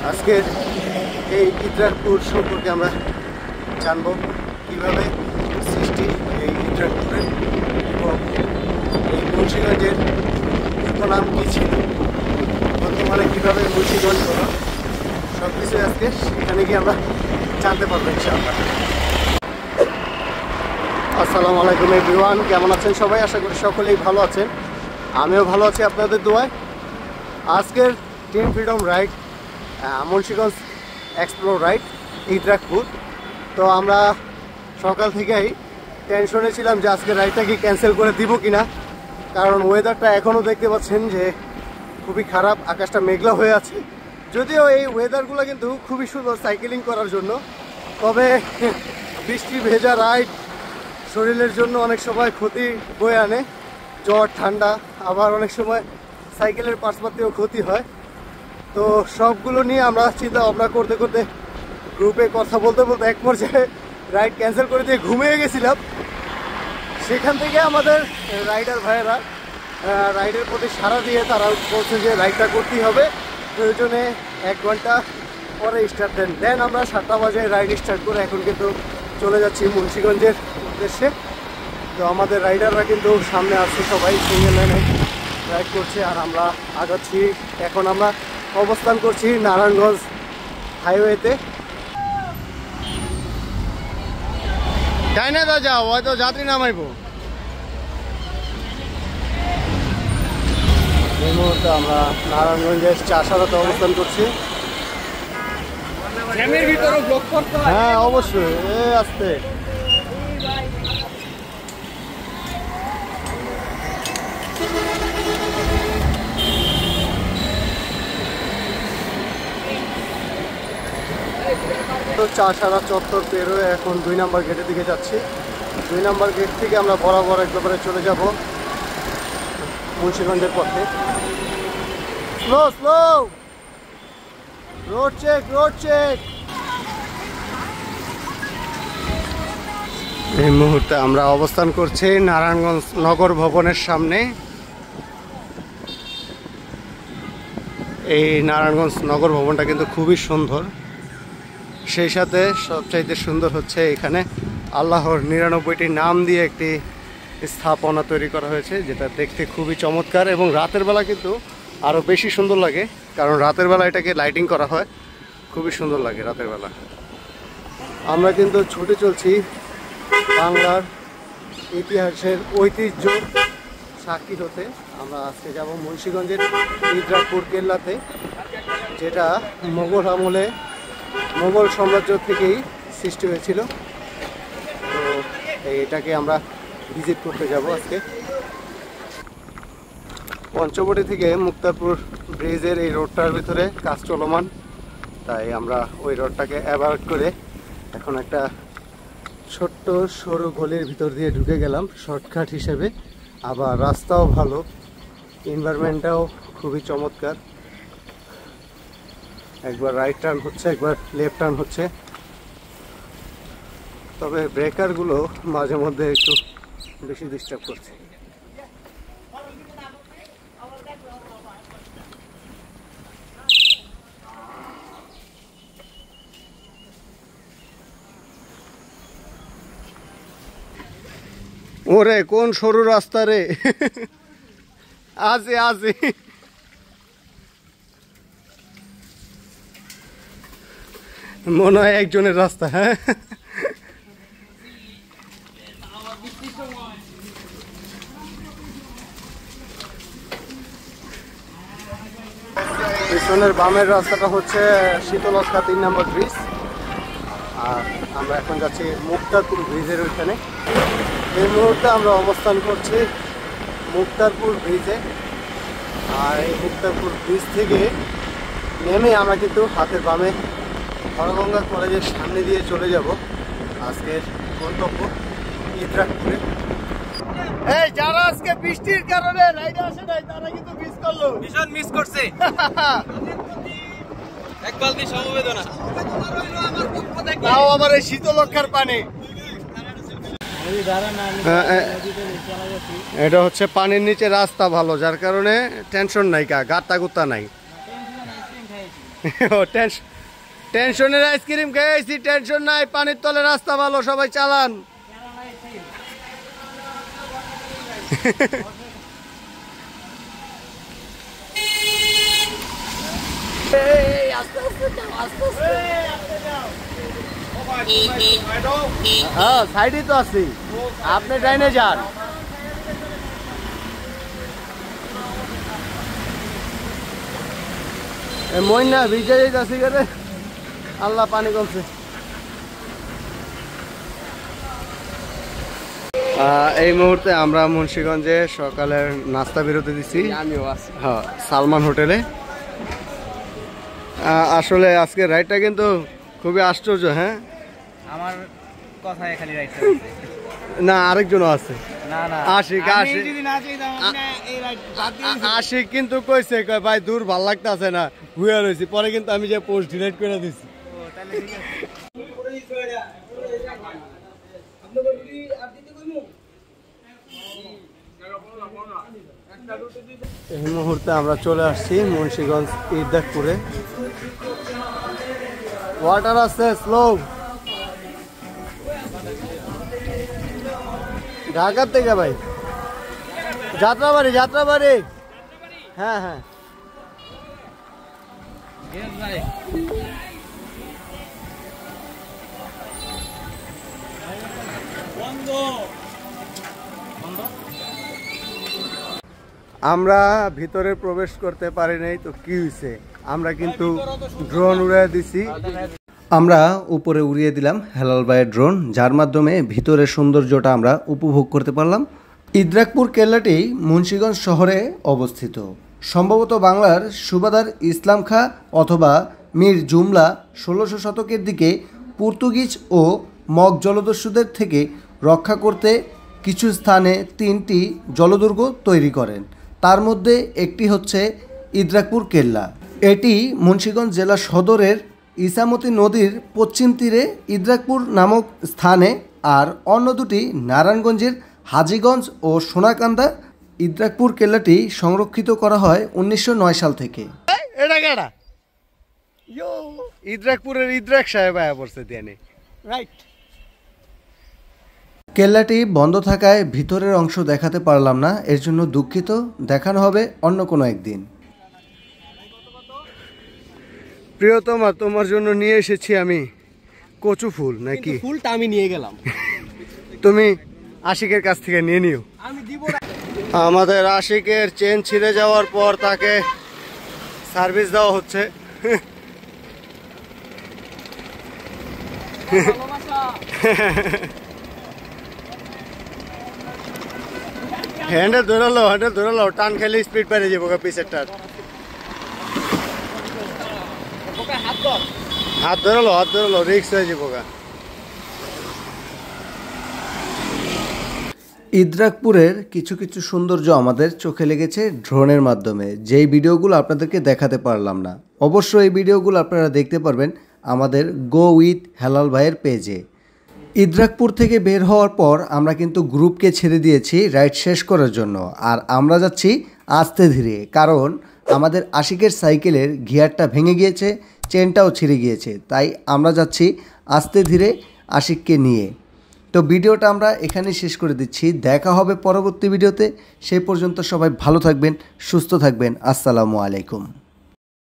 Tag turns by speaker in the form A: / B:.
A: আজকের এই ইদ্রাকপুর সম্পর্কে আমরা জানব, কীভাবে সৃষ্টি এই ইদ্রাকপুরের এবং এই মুন্সিগঞ্জের উপনাম কী ছিল, বর্তমানে কীভাবে মুন্সিগঞ্জ হলো, সব কিছু আজকে সেখানে গিয়ে আমরা জানতে পারবো ইনশাআল্লাহ। আসসালামু আলাইকুম এভরিওয়ান, কেমন আছেন সবাই? আশা করি সকলেই ভালো আছেন, আমিও ভালো আছি আপনাদের দোয়ায়। আজকের team freedom ride Munshiganj explore ride Idrakpur. তো আমরা সকাল থেকেই টেনশনে ছিলাম যে আজকের রাইডটা কি ক্যান্সেল করে দিব কিনা, কারণ ওয়েদারটা এখনও দেখতে পাচ্ছেন যে খুবই খারাপ, আকাশটা মেঘলা হয়ে আছে। যদিও এই ওয়েদারগুলো কিন্তু খুবই সুন্দর সাইকেলিং করার জন্য, তবে বৃষ্টি ভেজা রাইড শরীরের জন্য অনেক সময় ক্ষতি বয়ে আনে, জ্বর ঠান্ডা, আবার অনেক সময় সাইকেলের পার্টসপাতিও ক্ষতি হয়। তো সবগুলো নিয়ে আমরা চিন্তা ভাবনা করতে করতে গ্রুপে কথা বলতে বলতে এক পর্যায়ে রাইড ক্যান্সেল করে দিয়ে ঘুমিয়ে গেছিলাম। সেখান থেকে আমাদের রাইডার ভাইয়েরা রাইডের প্রতি সাড়া দিয়ে তারা বলছে যে রাইডটা করতেই হবে, প্রয়োজনে 1 ঘন্টা পরে স্টার্ট দেন। আমরা 7টা বাজে রাইড স্টার্ট করে এখন কিন্তু চলে যাচ্ছি মুন্সিগঞ্জের উদ্দেশ্যে। তো আমাদের রাইডাররা কিন্তু সামনে আসছে, সবাই সিঙ্গেল লাইনে রাইড করছে আর আমরা আগাচ্ছি। এখন আমরা অবস্থান করছি নারায়ণগঞ্জ হাইওয়েতে। যাই না দা, যাও হয়তো যাত্রী নামাইব। এই মুহূর্তে আমরা নারায়ণগঞ্জের চাষারাতে অবস্থান করছি। হ্যাঁ অবশ্যই, আসতে তো চাষারা চত্বর পেরোয় এখন 2 নম্বর গেটের দিকে যাচ্ছি। 2 নম্বর গেট থেকে আমরা বরাবর একবারে চলে যাব মুন্সিগঞ্জের পথে। Slow slow, road check. এই মুহূর্তে আমরা অবস্থান করছি নারায়ণগঞ্জ নগর ভবনের সামনে। এই নারায়ণগঞ্জ নগর ভবনটা কিন্তু খুবই সুন্দর, সেই সাথে সবচাইতে সুন্দর হচ্ছে এখানে আল্লাহর 99টি নাম দিয়ে একটি স্থাপনা তৈরি করা হয়েছে, যেটা দেখতে খুবই চমৎকার এবং রাতের বেলা কিন্তু আরও বেশি সুন্দর লাগে, কারণ রাতের বেলা এটাকে লাইটিং করা হয়, খুবই সুন্দর লাগে রাতের বেলা। আমরা কিন্তু ছুটে চলছি বাংলার ইতিহাসের ঐতিহ্য সাক্ষী হতে। আমরা আজকে যাব মুন্সিগঞ্জের ইদ্রাকপুর কেল্লাতে, যেটা মোগল আমলে মোগল সাম্রাজ্য থেকেই সৃষ্টি হয়েছিল। তো এটাকে আমরা ভিজিট করতে যাব আজকে। পঞ্চবটি থেকে মুক্তারপুর ব্রিজের এই রোডটার ভিতরে কাজ চলমান, তাই আমরা ওই রোডটাকে অ্যাভয়েড করে এখন একটা ছোট্ট সরু গলির ভিতর দিয়ে ঢুকে গেলাম শর্টকাট হিসেবে। আবার রাস্তাও ভালো, এনভায়রনমেন্টটাও খুবই চমৎকার। একবার রাইট টার্ন হচ্ছে, একবার লেফট টার্ন হচ্ছে, তবে ব্রেকারগুলো মাঝে মধ্যে একটু বেশি ডিস্টার্ব করছে। ওরে কোন সরু রাস্তা রে, আছে মনে হয় একজনের রাস্তা। হ্যাঁ পিছনের বামের রাস্তাটা হচ্ছে শীতলক্ষা 3 নম্বর ব্রিজ, আর আমরা এখন যাচ্ছি মুক্তারপুর ব্রিজের ওইখানে। এই মুহূর্তে আমরা অবস্থান করছি মুক্তারপুর ব্রিজে, আর এই মুক্তারপুর ব্রিজ থেকে নেমে আমরা কিন্তু হাতের বামে হরগঙ্গা কলেজের সামনে দিয়ে চলে যাব আজকের গন্তব্য ইদ্রাকপুরে। এই যারা আজকে বৃষ্টির কারণে রাইডে আসে নাই তারা কিন্তু মিস করলো, ভীষণ মিস করছে। এক বালতি সমবেদনা, তাও আবার এই শীতলক্ষার পানি। এটা হচ্ছে পানির নিচে রাস্তা ভালো, যার কারণে টেনশন নাই, গাত্তা গুত্তা নাই। টেনশনের আইসক্রিম খেয়েছি, টেনশন নাই, পানির তলে রাস্তা ভালো, সবাই চালান। হ্যাঁ সাইডে তো আছি, আপনি ডাইনে যান। মইনা ভিজে যাইতাছি করে, আল্লাহ পানি কমছে। এই মুহূর্তে আমরা মুন্সিগঞ্জে সকালের নাস্তা বিরতি দিচ্ছি, হ্যাঁ সালমান হোটেলে। আসলে আজকে রাইডটা কিন্তু খুবই আশ্চর্য। হ্যাঁ
B: আমার কথায় খালি রাইড
A: না, আরেকজনও আছে। আশিক কিন্তু কইছে ভাই দূর ভাল লাগতেছে না, ঘুরে রয়েছি। পরে কিন্তু আমি যে পোস্ট ডিলিট করে দিছি। এই মুহূর্তে আমরা চলে আসছি মুন্সিগঞ্জ ঈদগাহপুরে। ওয়াটার আছে স্লো, ঢাকার থেকে ভাই, যাত্রাবাড়ি। হ্যাঁ হ্যাঁ আমরা ভিতরে প্রবেশ করতে পারি নাই, তো কি হয়েছে, আমরা কিন্তু ড্রোন উড়িয়ে দিছি। আমরা উপরে উড়িয়ে দিলাম হেলাল ভাইয়ের ড্রোন, যার মাধ্যমে ভিতরের সৌন্দর্যটা আমরা উপভোগ করতে পারলাম। ঈদগাহপুর কেল্লাটি মুন্সিগঞ্জ শহরে অবস্থিত। সম্ভবত বাংলার সুবাদার ইসলাম খাঁ অথবা মীর জুমলা 1600 শতকের দিকে পর্তুগিজ ও মগ জলদস্যুদের থেকে রক্ষা করতে কিছু স্থানে 3টি জলদুর্গ তৈরি করেন। তার মধ্যে একটি হচ্ছে ঈদগাহপুর কেল্লা। এটি মুন্সিগঞ্জ জেলা সদরের ইসামতি নদীর পশ্চিম তীরে ঈদগাহপুর নামক স্থানে, আর অন্য দুটি নারায়ণগঞ্জের হাজীগঞ্জ ও সোনাকান্দা। ঈদগাহপুর কেল্লাটি সংরক্ষিত করা হয় 1909 সাল থেকে। ঈদগাহপুরের ঈদগাহ সাহেব আয়া পড়ছে দিয়ানে, রাইট। কেল্লাটি বন্ধ থাকায় ভিতরের অংশ দেখাতে পারলাম না, এর জন্য দুঃখিত। দেখানো হবে অন্য কোনো একদিন। প্রিয়তমা, তোমার জন্য নিয়ে এসেছি আমি কচু ফুল। নাকি
B: ফুলটা আমি নিয়ে গেলাম,
A: তুমি আশিকের কাছ থেকে নিয়ে নিও।
B: আমি দিব।
A: আমাদের আশিকের চেন ছিঁড়ে যাওয়ার পর তাকে সার্ভিস দেওয়া হচ্ছে। হ্যান্ডেল ধরে লো, টান খেলে স্পিড বেড়ে যাবো পিছেরটার। হাত ধরে লো, রিক্স হয়ে যাবো। ঈদগাহপুরের কিছু কিছু সৌন্দর্য আমাদের চোখে লেগেছে ড্রোনের মাধ্যমে, যেই ভিডিওগুলো আপনাদেরকে দেখাতে পারলাম না। অবশ্যই এই ভিডিওগুলো আপনারা দেখতে পারবেন আমাদের গো উইথ হেলাল ভাইয়ের পেজে। ঈদগাহপুর থেকে বের হওয়ার পর আমরা কিন্তু গ্রুপকে ছেড়ে দিয়েছি রাইড শেষ করার জন্য, আর আমরা যাচ্ছি আস্তে ধীরে, কারণ আমাদের আশিকের সাইকেলের গিয়ারটা ভেঙে গিয়েছে, চেনটাও ছিঁড়ে গিয়েছে, তাই আমরা যাচ্ছি আস্তে ধীরে আশিককে নিয়ে। তো ভিডিওটা আমরা এখানে শেষ করে দিচ্ছি, দেখা হবে পরবর্তী ভিডিওতে। সেই পর্যন্ত সবাই ভালো থাকবেন, সুস্থ থাকবেন। আসসালামু আলাইকুম।